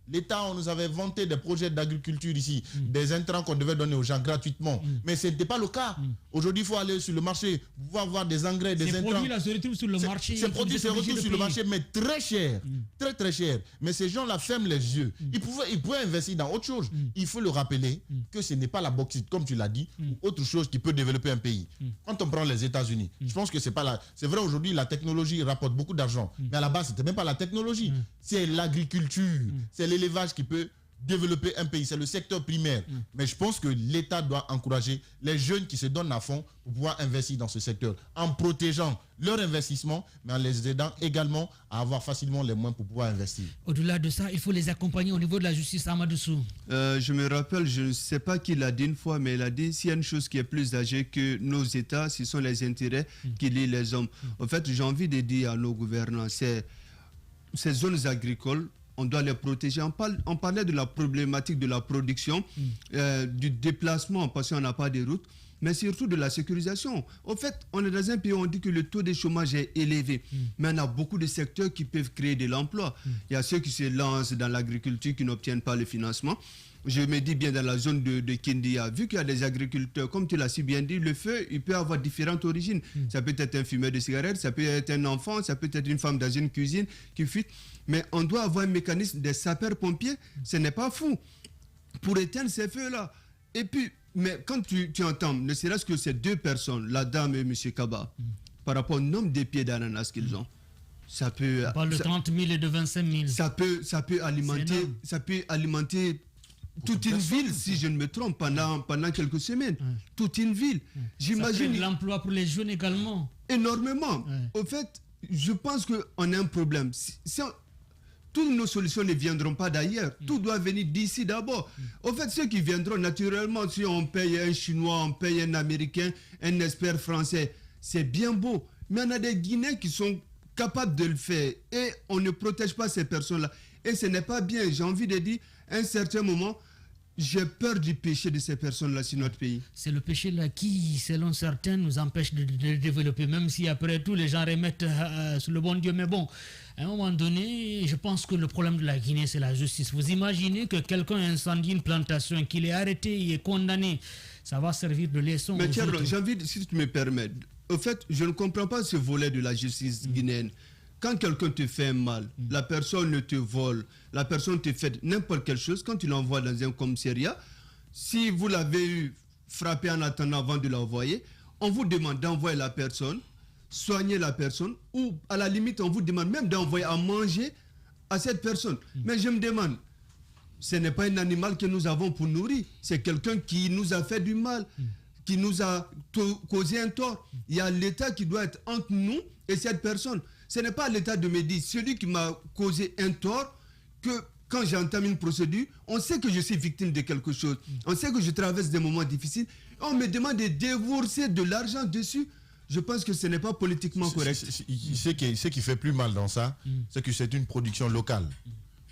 L'État, on nous avait vanté des projets d'agriculture ici, des intrants qu'on devait donner aux gens gratuitement. Mais ce n'était pas le cas. Aujourd'hui, il faut aller sur le marché, pouvoir avoir des engrais, des intrants. Ces produits-là se retrouvent sur le marché. Ces produits se retrouvent sur le marché, mais très cher. Très, très cher. Mais ces gens-là ferment les yeux. Ils pouvaient investir dans autre chose. Il faut le rappeler que ce n'est pas la bauxite, comme tu l'as dit, ou autre chose qui peut développer un pays. Quand on prend les États-Unis, je pense que c'est pas là. C'est vrai, aujourd'hui, la technologie rapporte beaucoup d'argent. Mais à la base, ce n'était même pas la technologie. C'est l'agriculture, c'est l'élevage qui peut développer un pays, c'est le secteur primaire. Mais je pense que l'État doit encourager les jeunes qui se donnent à fond pour pouvoir investir dans ce secteur, en protégeant leur investissement, mais en les aidant également à avoir facilement les moyens pour pouvoir investir. Au-delà de ça, il faut les accompagner au niveau de la justice, Amadou Sou. Je me rappelle, je ne sais pas qui l'a dit une fois, mais il a dit s'il y a une chose qui est plus âgée que nos États, ce sont les intérêts qui lient les hommes. En fait, j'ai envie de dire à nos gouvernants, ces zones agricoles, on doit les protéger. On parlait de la problématique de la production, du déplacement parce qu'on n'a pas de route, mais surtout de la sécurisation. En fait, on est dans un pays où on dit que le taux de chômage est élevé, mais on a beaucoup de secteurs qui peuvent créer de l'emploi. Il y a ceux qui se lancent dans l'agriculture qui n'obtiennent pas le financement. Je me dis bien dans la zone de Kindia, vu qu'il y a des agriculteurs, comme tu l'as si bien dit, le feu, il peut avoir différentes origines. Ça peut être un fumeur de cigarettes, ça peut être un enfant, ça peut être une femme dans une cuisine qui fuit. Mais on doit avoir un mécanisme des sapeurs-pompiers, ce n'est pas fou, pour éteindre ces feux-là. Et puis, mais quand tu entends, ne serait-ce que ces deux personnes, la dame et M. Kaba, par rapport au nombre de pieds d'ananas qu'ils ont, ça peut... On parle de 30 000 et de 25 000. Ça peut alimenter toute une ville, si je ne me trompe, pendant quelques semaines. Toute une ville. J'imagine. Ça fait de l'emploi pour les jeunes également. Énormément. Au fait, je pense qu'on a un problème. Toutes nos solutions ne viendront pas d'ailleurs. Tout doit venir d'ici d'abord. Au fait, ceux qui viendront naturellement, si on paye un Chinois, on paye un Américain, un expert français, c'est bien beau. Mais on a des Guinéens qui sont capables de le faire. Et on ne protège pas ces personnes-là. Et ce n'est pas bien. J'ai envie de dire, à un certain moment, j'ai peur du péché de ces personnes-là sur notre pays. C'est le péché-là qui, selon certains, nous empêche de développer, même si après tout, les gens remettent sur le bon Dieu. Mais bon, à un moment donné, je pense que le problème de la Guinée, c'est la justice. Vous imaginez que quelqu'un incendie une plantation, qu'il est arrêté, il est condamné. Ça va servir de leçon. Mais Thierry, j'ai envie, si tu me permets, au fait, je ne comprends pas ce volet de la justice guinéenne. Quand quelqu'un te fait mal, la personne ne te vole, la personne te fait n'importe quelle chose, quand tu l'envoies dans un commissariat, si vous l'avez eu frappé en attendant avant de l'envoyer, on vous demande d'envoyer la personne, soigner la personne, ou à la limite, on vous demande même d'envoyer à manger à cette personne. Mais je me demande, ce n'est pas un animal que nous avons pour nourrir, c'est quelqu'un qui nous a fait du mal, qui nous a causé un tort. Il y a l'État qui doit être entre nous et cette personne. Ce n'est pas à l'État de me dire, celui qui m'a causé un tort, que quand j'entame une procédure, on sait que je suis victime de quelque chose. On sait que je traverse des moments difficiles. On me demande de débourser de l'argent dessus. Je pense que ce n'est pas politiquement correct. Ce qui fait plus mal dans ça, c'est que c'est une production locale.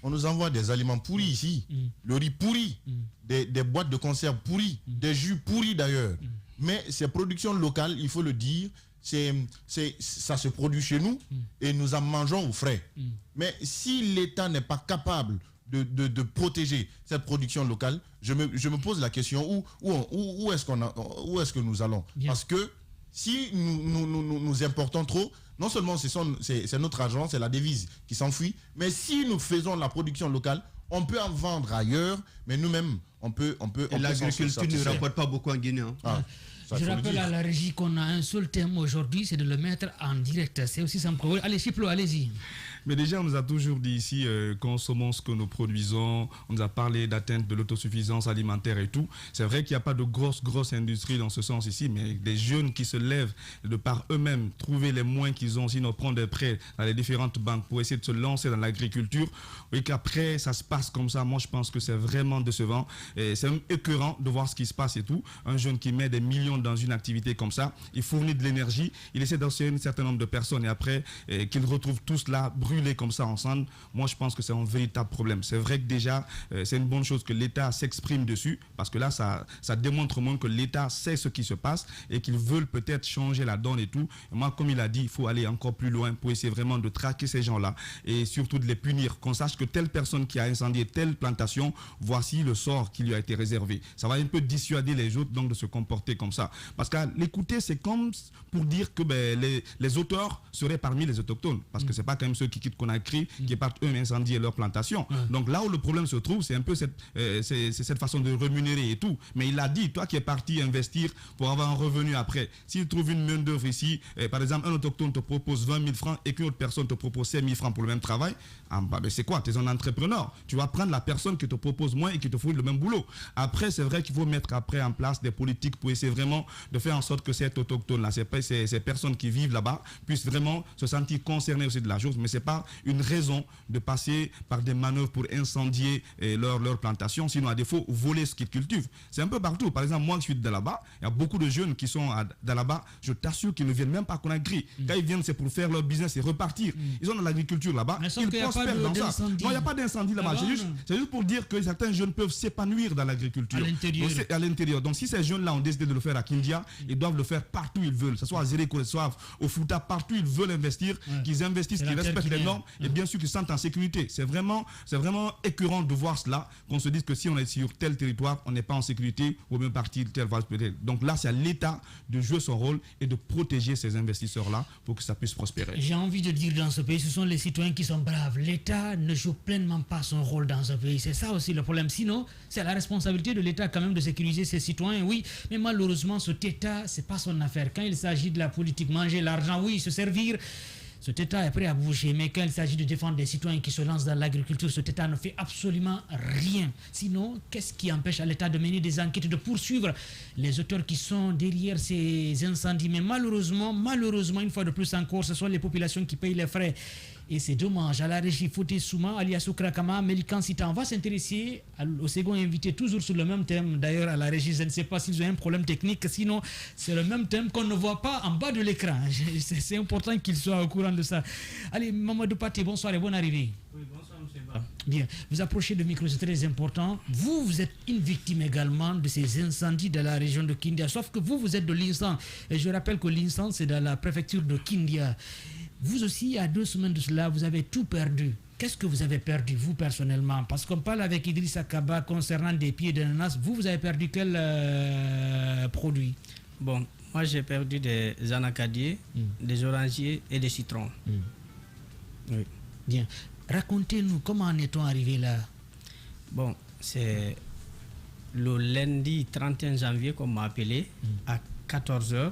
On nous envoie des aliments pourris ici, le riz pourri, des boîtes de conserve pourries, des jus pourris d'ailleurs. Mais ces productions locales, il faut le dire, ça se produit chez nous et nous en mangeons au frais. Mais si l'État n'est pas capable de protéger cette production locale, je me pose la question où est-ce que nous allons? Bien. Parce que si nous importons trop, non seulement c'est notre argent, c'est la devise qui s'enfuit, mais si nous faisons la production locale, on peut en vendre ailleurs, mais nous-mêmes, on peut l'agriculture ne rapporte pas beaucoup en Guinée. Je rappelle à la régie qu'on a un seul thème aujourd'hui, c'est de le mettre en direct. C'est aussi simple. Allez, Chiplo, allez-y. Mais déjà, on nous a toujours dit ici, consommons ce que nous produisons. On nous a parlé d'atteinte de l'autosuffisance alimentaire et tout. C'est vrai qu'il n'y a pas de grosse industrie dans ce sens ici, mais des jeunes qui se lèvent de par eux-mêmes, trouver les moyens qu'ils ont, sinon prendre des prêts dans les différentes banques pour essayer de se lancer dans l'agriculture, et qu'après, ça se passe comme ça. Moi, je pense que c'est vraiment décevant. Et c'est même écœurant de voir ce qui se passe et tout. Un jeune qui met des millions dans une activité comme ça, il fournit de l'énergie, il essaie d'assurer un certain nombre de personnes et après, qu'ils retrouvent tous là, brûlés comme ça ensemble, moi je pense que c'est un véritable problème. C'est vrai que déjà, c'est une bonne chose que l'État s'exprime dessus, parce que là, ça démontre au moins que l'État sait ce qui se passe et qu'ils veulent peut-être changer la donne et tout. Et moi, comme il a dit, il faut aller encore plus loin pour essayer vraiment de traquer ces gens-là et surtout de les punir, qu'on sache que telle personne qui a incendié telle plantation, voici le sort qui lui a été réservé. Ça va un peu dissuader les autres donc de se comporter comme ça. Parce qu'à l'écouter, c'est comme pour dire que les auteurs seraient parmi les autochtones, parce que c'est pas quand même ceux qui quittent Conakry, qui partent eux incendier leur plantation. Donc là où le problème se trouve, c'est un peu cette façon de rémunérer et tout. Mais il a dit, toi qui es parti investir pour avoir un revenu après, s'il trouve une main d'œuvre ici, par exemple un autochtone te propose 20 000 francs et qu'une autre personne te propose 5 000 francs pour le même travail, c'est quoi? Tu es un entrepreneur. Tu vas prendre la personne qui te propose moins et qui te fournit le même boulot. Après, c'est vrai qu'il faut mettre après en place des politiques pour essayer vraiment de faire en sorte que cet autochtone-là, ces personnes qui vivent là-bas, puissent vraiment se sentir concernées aussi de la chose. Mais ce n'est pas une raison de passer par des manœuvres pour incendier leur plantation, sinon à défaut, voler ce qu'ils cultivent. C'est un peu partout. Par exemple, moi, je suis de là-bas. Il y a beaucoup de jeunes qui sont de là-bas. Je t'assure qu'ils ne viennent même pas à Conakry. Quand ils viennent, c'est pour faire leur business et repartir. Ils ont de l'agriculture là-bas. Ils prospèrent dans ça. Non, il n'y a pas d'incendie là-bas. C'est juste pour dire que certains jeunes peuvent s'épanouir dans l'agriculture. À l'intérieur. Donc, si ces jeunes-là ont décidé de le faire à Kindia, ils doivent le faire partout où ils veulent. Que ce soit à Zéré, que ce soit au Fouta, partout où ils veulent investir, qu'ils investissent, qu'ils respectent les normes et bien sûr qu'ils sentent en sécurité. C'est vraiment écœurant de voir cela, qu'on se dise que si on est sur tel territoire, on n'est pas en sécurité ou même partir tel va peut-être. Donc là, c'est à l'État de jouer son rôle et de protéger ces investisseurs-là pour que ça puisse prospérer. J'ai envie de dire dans ce pays, ce sont les citoyens qui sont braves. L'État ne joue pleinement pas son rôle dans ce pays. C'est ça aussi le problème. Sinon, c'est la responsabilité de l'État quand même de sécuriser ses citoyens, oui. Mais malheureusement, cet État, c'est pas son affaire. Quand il s'agit de la politique, manger l'argent, oui, se servir, cet État est prêt à bouger. Mais quand il s'agit de défendre des citoyens qui se lancent dans l'agriculture, cet État ne fait absolument rien. Sinon, qu'est-ce qui empêche à l'État de mener des enquêtes, de poursuivre les auteurs qui sont derrière ces incendies? Mais malheureusement, une fois de plus encore, ce sont les populations qui payent les frais. Et c'est dommage. À la régie Foté Souma, alias Sokrakama, Mélican Sita, on va s'intéresser au second invité, toujours sur le même thème. D'ailleurs, à la régie, je ne sais pas s'ils ont un problème technique, sinon c'est le même thème qu'on ne voit pas en bas de l'écran. C'est important qu'ils soient au courant de ça. Allez, Mamadou Paté, bonsoir et bonne arrivée. Oui, bonsoir, monsieur Ba. Bien, vous approchez du micro, c'est très important. Vous êtes une victime également de ces incendies de la région de Kindia, sauf que vous êtes de l'Insan. Et je rappelle que l'Insan, c'est dans la préfecture de Kindia. Vous aussi, il y a 2 semaines de cela, vous avez tout perdu. Qu'est-ce que vous avez perdu, vous, personnellement? Parce qu'on parle avec Idrissa Kaba concernant des pieds d'ananas. Vous avez perdu quel produit? Bon, moi, j'ai perdu des anacadiers, des orangiers et des citrons. Oui. Bien. Racontez-nous, comment en est-on arrivé là? Bon, c'est le lundi 31 janvier qu'on m'a appelé à 14h.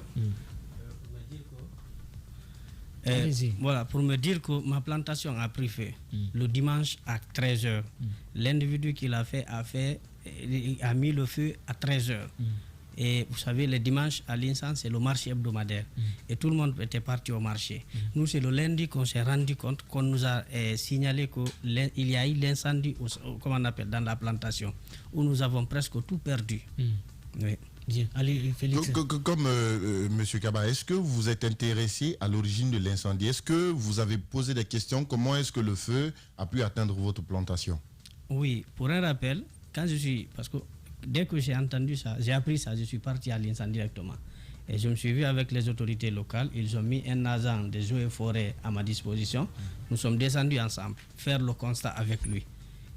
Voilà, pour me dire que ma plantation a pris feu le dimanche à 13h. L'individu qui l'a fait a mis le feu à 13h. Et vous savez, le dimanche à l'Insan, c'est le marché hebdomadaire. Et tout le monde était parti au marché. Nous, c'est le lundi qu'on s'est rendu compte, qu'on nous a signalé qu'il y a eu l'incendie, comment on appelle, dans la plantation, où nous avons presque tout perdu. Oui. Bien. Allez, Félix. Comme M. Kaba, est-ce que vous vous êtes intéressé à l'origine de l'incendie? Est-ce que vous avez posé des questions? Comment est-ce que le feu a pu atteindre votre plantation? Oui, pour un rappel, parce que dès que j'ai entendu ça, j'ai appris ça, je suis parti à l'incendie directement. Et je me suis vu avec les autorités locales. Ils ont mis un agent des eaux et forêts à ma disposition. Nous sommes descendus ensemble, faire le constat avec lui.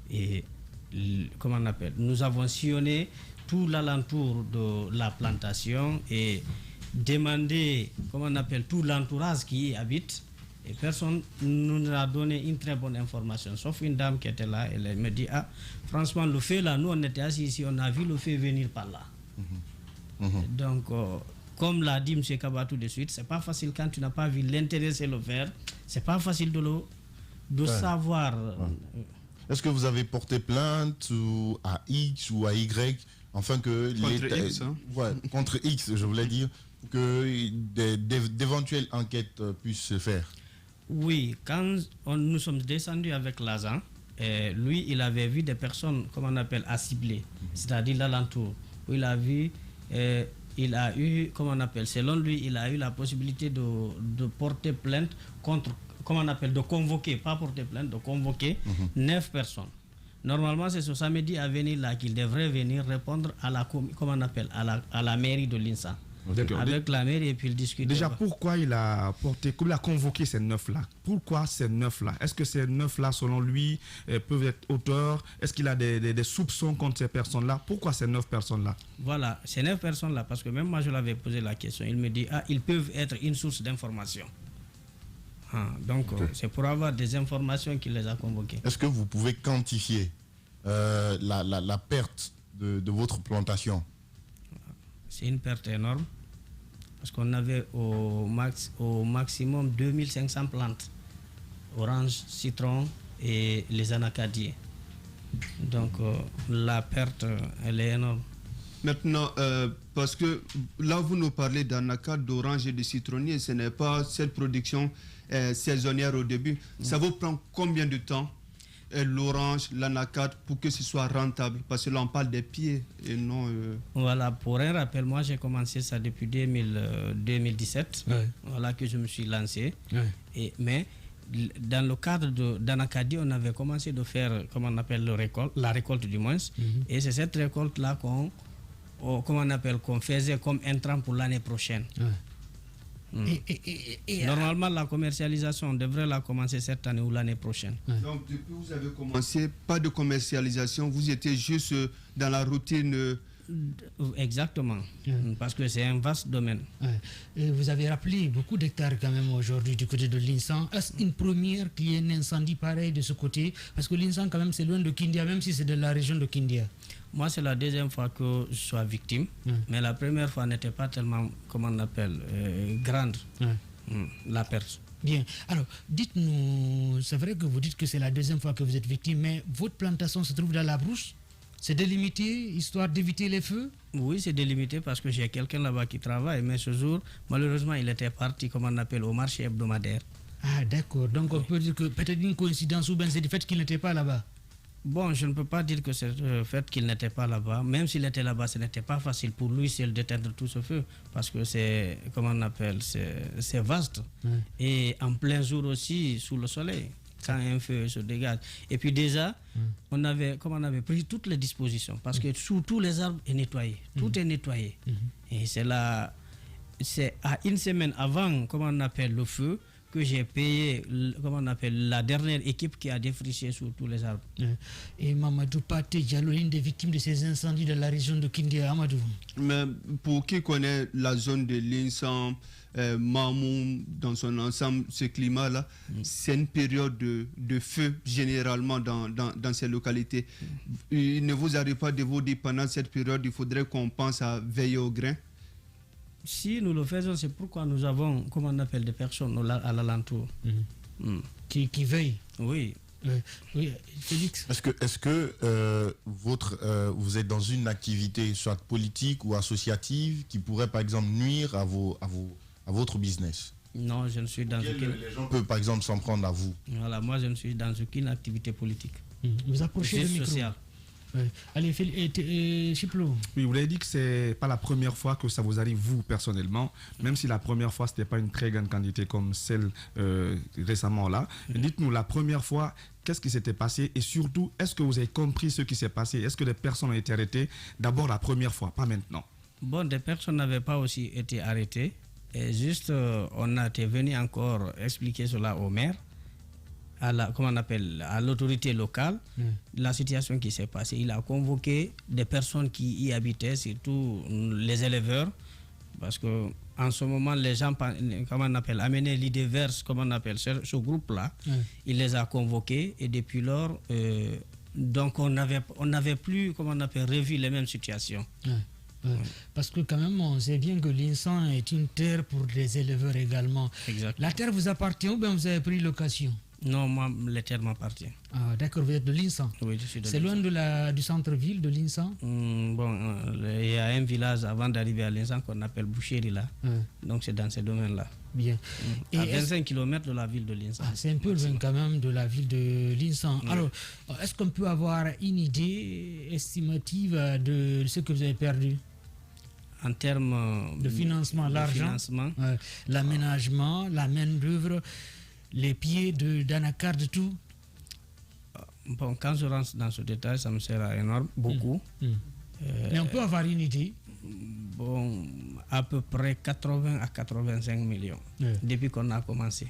Et comment on appelle? Nous avons sillonné tout l'alentour de la plantation et demandé, comment on appelle, tout l'entourage qui y habite. Et personne ne nous a donné une très bonne information, sauf une dame qui était là. Elle me dit, franchement, le feu là, nous on était assis ici, on a vu le feu venir par là. Donc, comme l'a dit M. Kaba tout de suite, c'est pas facile quand tu n'as pas vu l'intéressé le faire. C'est pas facile de savoir. Est-ce que vous avez porté plainte à X ou à Y, afin que contre X, je voulais dire, que d'éventuelles enquêtes puissent se faire? Oui, quand nous sommes descendus avec l'agent, lui, il avait vu des personnes, comment on appelle, à cibler, c'est-à-dire l'alentour, où il a vu, il a eu, comment on appelle, selon lui, il a eu la possibilité de porter plainte contre, comment on appelle, de convoquer, pas porter plainte, de convoquer 9 personnes. Normalement, c'est ce samedi à venir là qu'il devrait venir répondre à la, comment on appelle, à la mairie de l'INSA. Avec la mairie et puis il discute. Déjà, pourquoi il a convoqué ces 9-là? Pourquoi ces 9-là? Est-ce que ces 9-là, selon lui, peuvent être auteurs? Est-ce qu'il a des soupçons contre ces personnes-là? Pourquoi ces 9 personnes-là? Voilà, ces 9 personnes-là, parce que même moi je l'avais posé la question, il me dit, ils peuvent être une source d'information. Donc, c'est pour avoir des informations qu'il les a convoqués. Est-ce que vous pouvez quantifier la perte de votre plantation? C'est une perte énorme. Parce qu'on avait au maximum 2500 plantes. Orange, citron et les anacadiers. Donc, la perte, elle est énorme. Maintenant, parce que là, vous nous parlez d'anacard, d'orange et de citronnier, ce n'est pas cette production saisonnière au début. Ça vous prend combien de temps, l'orange, l'anacard, pour que ce soit rentable? Parce que là, on parle des pieds et non... Voilà, pour un rappel, moi, j'ai commencé ça depuis 2017. Ouais. Voilà que je me suis lancé. Ouais. Mais dans le cadre d'Anacadie, on avait commencé de faire, comment on appelle, la récolte du moins. Et c'est cette récolte-là qu'on faisait comme intrant pour l'année prochaine. Normalement, la commercialisation, on devrait la commencer cette année ou l'année prochaine. Donc, depuis que vous avez commencé, pas de commercialisation, vous étiez juste dans la routine... Exactement, parce que c'est un vaste domaine. Et vous avez rappelé beaucoup d'hectares quand même aujourd'hui du côté de l'Insan. Est-ce une première qu'il y ait un incendie pareil de ce côté? Parce que l'Insan quand même c'est loin de Kindia, même si c'est de la région de Kindia. Moi c'est la deuxième fois que je sois victime, mais la première fois n'était pas tellement, comment on appelle, grande, la perte. Bien. Alors, dites-nous, c'est vrai que vous dites que c'est la deuxième fois que vous êtes victime, mais votre plantation se trouve dans la brousse? C'est délimité, histoire d'éviter les feux? Oui, c'est délimité parce que j'ai quelqu'un là-bas qui travaille, mais ce jour, malheureusement, il était parti, comme on appelle, au marché hebdomadaire. Ah, d'accord. Donc, on peut dire que peut-être une coïncidence ou bien c'est du fait qu'il n'était pas là-bas. Bon, je ne peux pas dire que c'est le fait qu'il n'était pas là-bas. Même s'il était là-bas, ce n'était pas facile pour lui seul d'éteindre tout ce feu parce que c'est, comment on appelle, c'est vaste. Et en plein jour aussi, sous le soleil. Quand un feu se dégage. Et puis déjà, on avait pris toutes les dispositions parce que sous tous les arbres est nettoyé. Tout est nettoyé. Et c'est à une semaine avant, comment on appelle, le feu, que j'ai payé, comment on appelle, la dernière équipe qui a défriché sur tous les arbres. Et Mamadou Paté Diallo, l'une des victimes de ces incendies de la région de Kindia, Amadou. Mais pour qui connaît la zone de l'Insan, Mamoum, dans son ensemble, ce climat-là, c'est une période de feu généralement dans ces localités. Il ne vous arrive pas de vous dire pendant cette période, il faudrait qu'on pense à veiller au grain? Si nous le faisons, c'est pourquoi nous avons, comment on appelle, des personnes à l'alentour. Qui veillent. Oui. Oui, Félix. Est-ce que vous êtes dans une activité soit politique ou associative qui pourrait par exemple nuire à votre business? Non, je ne suis dans aucune... Les gens peuvent par exemple s'en prendre à vous. Voilà, moi je ne suis dans aucune activité politique. Vous approchez le micro. Social. Allez, Chiplo. Oui, vous l'avez dit que c'est pas la première fois que ça vous arrive, vous, personnellement, même si la première fois, c'était pas une très grande quantité comme celle récemment là. Dites-nous, la première fois, qu'est-ce qui s'était passé et surtout, est-ce que vous avez compris ce qui s'est passé? Est-ce que des personnes ont été arrêtées d'abord la première fois, pas maintenant? Bon, des personnes n'avaient pas aussi été arrêtées. Et juste, on a été venu encore expliquer cela au maire, à l'autorité locale, la situation qui s'est passée. Il a convoqué des personnes qui y habitaient, surtout les éleveurs, parce que en ce moment, les gens, amenaient l'idée vers, ce groupe-là. Il les a convoqués et depuis lors, donc on n'avait plus, revu les mêmes situations. Parce que quand même, on sait bien que l'Insan est une terre pour les éleveurs également. Exact. La terre vous appartient ou bien vous avez pris location? Non, moi, les terres m'appartiennent. Ah, d'accord, vous êtes de l'Insan? Oui, je suis de l'Insan. C'est loin du centre-ville de l'Insan? Bon, il y a un village avant d'arriver à l'Insan qu'on appelle Bouchéri là. Donc c'est dans ce domaine-là. Bien. Et à 25 km de la ville de l'Insan. C'est un peu loin quand même de la ville de l'Insan. Alors, est-ce qu'on peut avoir une idée estimative de ce que vous avez perdu? En termes de financement, l'argent, l'aménagement, la main-d'œuvre, les pieds d'Anacard, de tout? Bon, quand je rentre dans ce détail, ça me sera énorme, beaucoup. Mais on peut avoir une idée? Bon, à peu près 80 à 85 millions depuis qu'on a commencé.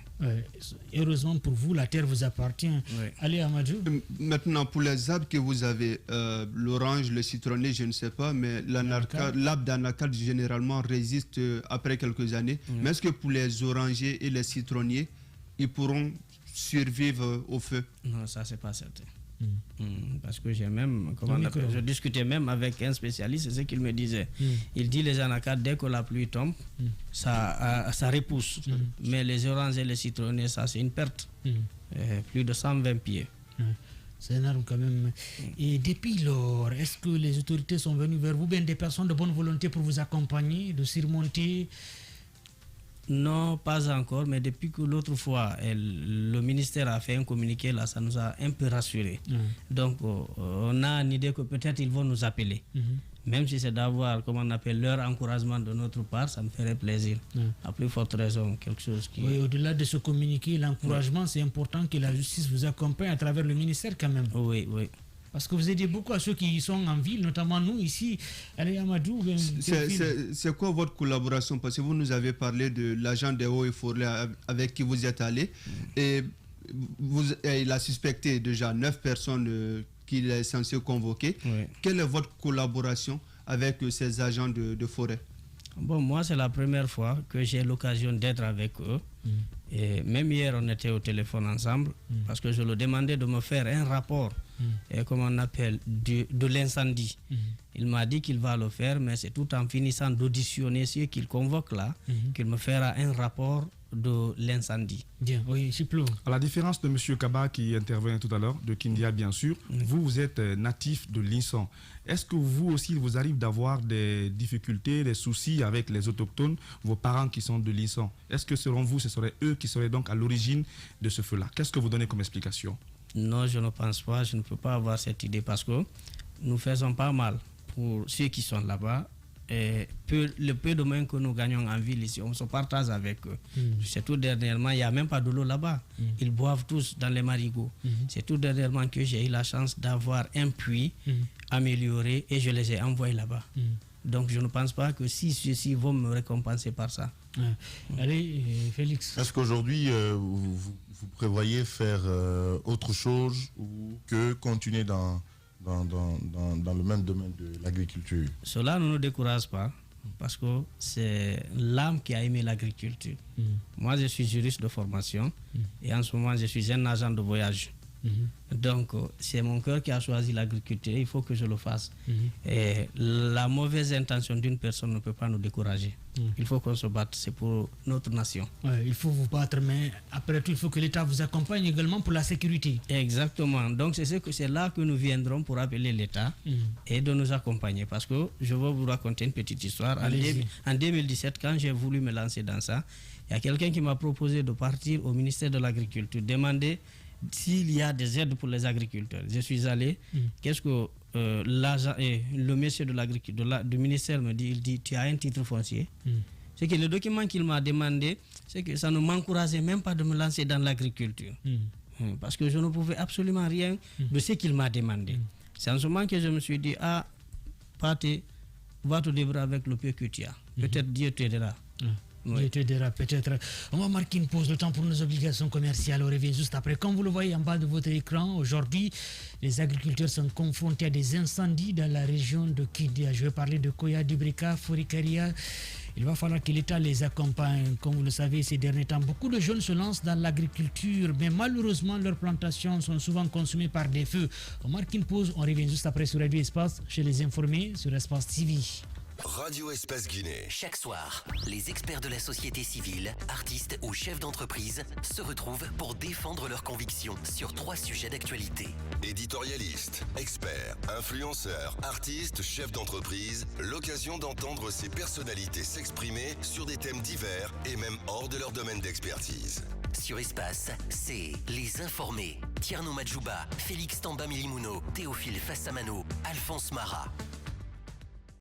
Heureusement pour vous, la terre vous appartient. Allez, Amadou. Maintenant, pour les arbres que vous avez, l'orange, le citronnier, je ne sais pas, mais l'arbre d'Anacard généralement résiste après quelques années. Mais est-ce que pour les orangers et les citronniers, ils pourront survivre au feu? Non, ça, c'est pas certain. Parce que je discutais même avec un spécialiste, c'est ce qu'il me disait. Il dit les anacardes, dès que la pluie tombe, ça repousse. Mais les oranges et les citronnés, ça c'est une perte. Plus de 120 pieds. C'est énorme quand même. Et depuis lors, est-ce que les autorités sont venues vers vous, bien des personnes de bonne volonté pour vous accompagner, de surmonter? Non, pas encore, mais depuis que l'autre fois, le ministère a fait un communiqué, là, ça nous a un peu rassurés. Donc, on a une idée que peut-être ils vont nous appeler. Même si c'est d'avoir, comment on appelle, leur encouragement de notre part, ça me ferait plaisir. À plus forte raison, quelque chose qui... Oui, au-delà de ce communiqué, l'encouragement, c'est important que la justice vous accompagne à travers le ministère quand même. Oui, oui. Parce que vous aidez beaucoup à ceux qui sont en ville, notamment nous ici, Ali Amadou. C'est quoi votre collaboration? Parce que vous nous avez parlé de l'agent des Eaux et Forêts avec qui vous êtes allé. Et il a suspecté déjà 9 personnes qu'il est censé convoquer. Oui. Quelle est votre collaboration avec ces agents de forêt? Bon, moi, c'est la première fois que j'ai l'occasion d'être avec eux. Et même hier, on était au téléphone ensemble parce que je leur demandais de me faire un rapport, et comment on appelle, de l'incendie. Il m'a dit qu'il va le faire, mais c'est tout en finissant d'auditionner ceux qu'il convoque là, qu'il me fera un rapport de l'incendie. Bien, oui, Chiplo. À la différence de M. Kaba qui intervient tout à l'heure, de Kindia bien sûr, vous êtes natif de l'Insan. Est-ce que vous aussi, il vous arrive d'avoir des difficultés, des soucis avec les autochtones, vos parents qui sont de l'Insan? Est-ce que selon vous, ce seraient eux qui seraient donc à l'origine de ce feu-là? Qu'est-ce que vous donnez comme explication? Non, je ne pense pas, je ne peux pas avoir cette idée parce que nous faisons pas mal pour ceux qui sont là-bas. Et le peu de moyens que nous gagnons en ville ici, on se partage avec eux. C'est tout dernièrement, il n'y a même pas de l'eau là-bas. Ils boivent tous dans les marigots. C'est tout dernièrement que j'ai eu la chance d'avoir un puits amélioré et je les ai envoyés là-bas. Donc je ne pense pas que si ceux-ci vont me récompenser par ça. Allez, Félix. Est-ce qu'aujourd'hui, vous prévoyez faire autre chose que continuer dans le même domaine de l'agriculture? Cela ne nous décourage pas parce que c'est l'âme qui a aimé l'agriculture. Moi, je suis juriste de formation et en ce moment, je suis un agent de voyage. Donc, c'est mon cœur qui a choisi l'agriculture. Il faut que je le fasse. Et la mauvaise intention d'une personne ne peut pas nous décourager. Il faut qu'on se batte. C'est pour notre nation. Ouais, il faut vous battre, mais après tout, il faut que l'État vous accompagne également pour la sécurité. Exactement. Donc, c'est là que nous viendrons pour appeler l'État et de nous accompagner. Parce que je vais vous raconter une petite histoire. En 2017, quand j'ai voulu me lancer dans ça, il y a quelqu'un qui m'a proposé de partir au ministère de l'Agriculture, demander s'il y a des aides pour les agriculteurs. Je suis allé. Qu'est-ce que le monsieur de l'agriculture, du ministère me dit? Il dit, tu as un titre foncier. C'est que le document qu'il m'a demandé, c'est que ça ne m'encourageait même pas de me lancer dans l'agriculture. Parce que je ne pouvais absolument rien de ce qu'il m'a demandé. C'est en ce moment que je me suis dit, Pathé, va te débrouiller avec le peu que tu as. Peut-être Dieu t'aidera. Dieu t'aidera peut-être. On va marquer une pause, le temps pour nos obligations commerciales. On revient juste après. Comme vous le voyez en bas de votre écran, aujourd'hui, les agriculteurs sont confrontés à des incendies dans la région de Kindia. Je vais parler de Koya, Dubrika, Forikaria. Il va falloir que l'État les accompagne. Comme vous le savez, ces derniers temps, beaucoup de jeunes se lancent dans l'agriculture, mais malheureusement, leurs plantations sont souvent consumées par des feux. On marque une pause, on revient juste après sur Radio Espace, chez les informés, sur Espace TV. Radio Espace Guinée. Chaque soir, les experts de la société civile, artistes ou chefs d'entreprise se retrouvent pour défendre leurs convictions sur 3 sujets d'actualité. Éditorialistes, experts, influenceurs, artistes, chefs d'entreprise, l'occasion d'entendre ces personnalités s'exprimer sur des thèmes divers et même hors de leur domaine d'expertise. Sur Espace, c'est Les Informés. Tierno Madjouba, Félix Tamba Milimuno, Théophile Fassamano, Alphonse Marat.